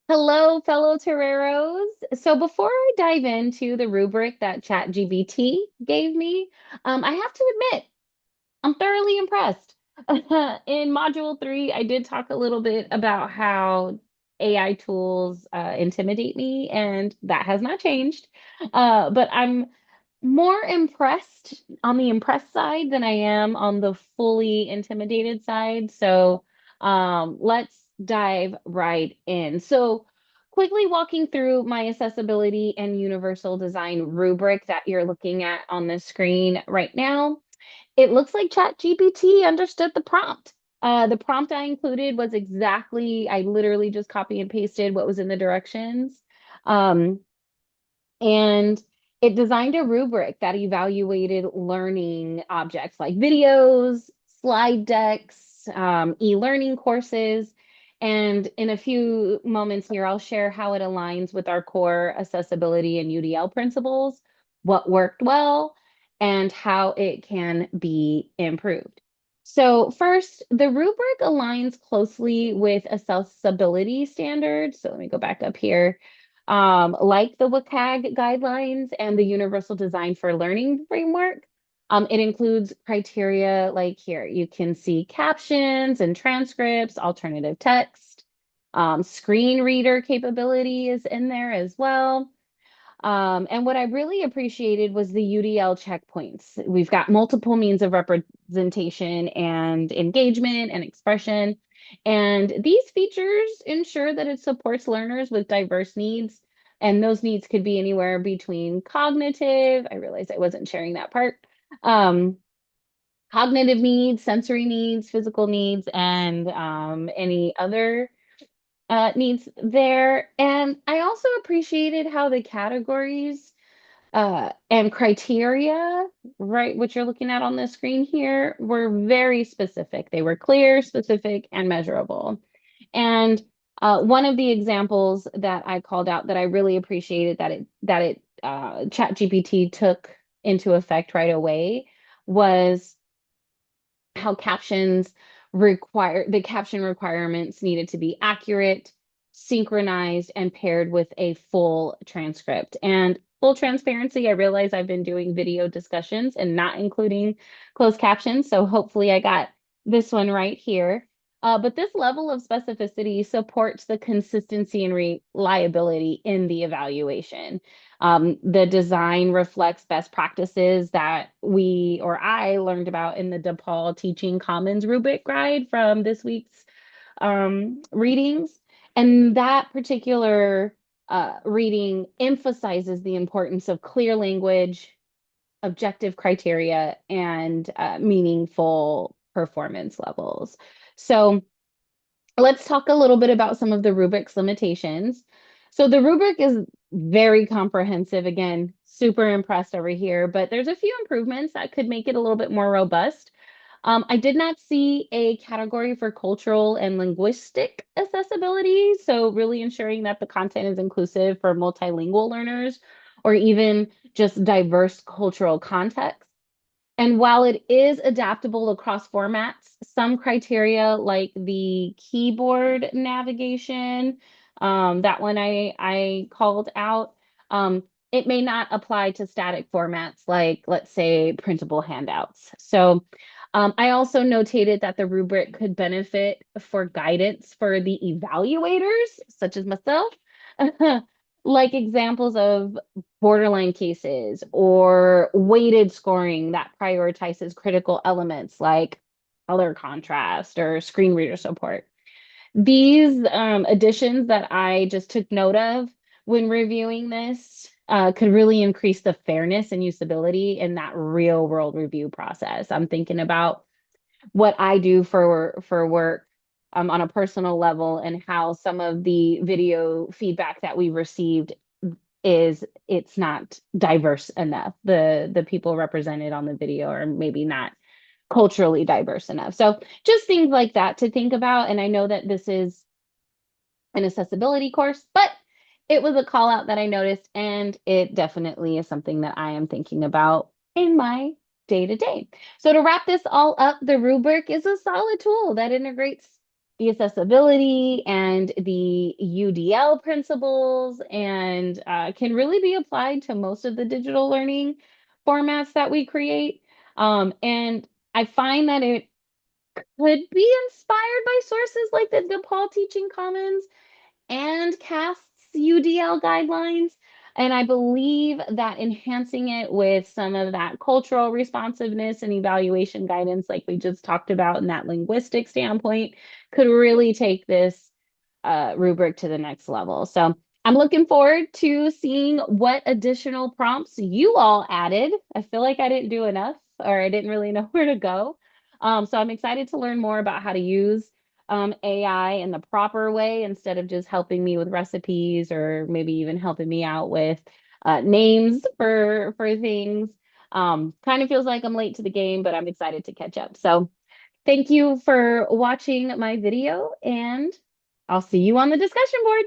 Hello, fellow Toreros. So before I dive into the rubric that ChatGPT gave me, I have to admit, I'm thoroughly impressed. In Module 3, I did talk a little bit about how AI tools intimidate me, and that has not changed. But I'm more impressed on the impressed side than I am on the fully intimidated side. So let's dive right in. So, quickly walking through my accessibility and universal design rubric that you're looking at on the screen right now. It looks like ChatGPT understood the prompt. The prompt I included was exactly, I literally just copy and pasted what was in the directions. Um, and it designed a rubric that evaluated learning objects like videos, slide decks, e-learning courses. And in a few moments here, I'll share how it aligns with our core accessibility and UDL principles, what worked well, and how it can be improved. So, first, the rubric aligns closely with accessibility standards. So, let me go back up here, like the WCAG guidelines and the Universal Design for Learning framework. It includes criteria like here. You can see captions and transcripts, alternative text, screen reader capability is in there as well. And what I really appreciated was the UDL checkpoints. We've got multiple means of representation and engagement and expression. And these features ensure that it supports learners with diverse needs. And those needs could be anywhere between cognitive, I realized I wasn't sharing that part, um, cognitive needs, sensory needs, physical needs, and any other needs there. And I also appreciated how the categories and criteria, right, which you're looking at on the screen here, were very specific. They were clear, specific, and measurable. And one of the examples that I called out that I really appreciated that it ChatGPT took into effect right away was how the caption requirements needed to be accurate, synchronized, and paired with a full transcript. And full transparency, I realize I've been doing video discussions and not including closed captions. So hopefully I got this one right here. But this level of specificity supports the consistency and reliability in the evaluation. The design reflects best practices that we or I learned about in the DePaul Teaching Commons rubric guide from this week's readings. And that particular reading emphasizes the importance of clear language, objective criteria, and meaningful performance levels. So, let's talk a little bit about some of the rubric's limitations. So the rubric is very comprehensive. Again, super impressed over here, but there's a few improvements that could make it a little bit more robust. I did not see a category for cultural and linguistic accessibility, so really ensuring that the content is inclusive for multilingual learners or even just diverse cultural contexts. And while it is adaptable across formats, some criteria like the keyboard navigation, that one I called out, it may not apply to static formats like, let's say, printable handouts. So I also notated that the rubric could benefit for guidance for the evaluators, such as myself, like examples of borderline cases or weighted scoring that prioritizes critical elements like color contrast or screen reader support. These additions that I just took note of when reviewing this could really increase the fairness and usability in that real world review process. I'm thinking about what I do for work on a personal level and how some of the video feedback that we received is it's not diverse enough. The people represented on the video are maybe not culturally diverse enough. So just things like that to think about. And I know that this is an accessibility course, but it was a call out that I noticed, and it definitely is something that I am thinking about in my day to day. So to wrap this all up, the rubric is a solid tool that integrates the accessibility and the UDL principles and can really be applied to most of the digital learning formats that we create. And I find that it could be inspired by sources like the DePaul Teaching Commons and CAST's UDL guidelines. And I believe that enhancing it with some of that cultural responsiveness and evaluation guidance, like we just talked about in that linguistic standpoint, could really take this rubric to the next level. So I'm looking forward to seeing what additional prompts you all added. I feel like I didn't do enough or I didn't really know where to go. So I'm excited to learn more about how to use AI in the proper way instead of just helping me with recipes or maybe even helping me out with names for things. Kind of feels like I'm late to the game, but I'm excited to catch up. So thank you for watching my video, and I'll see you on the discussion board.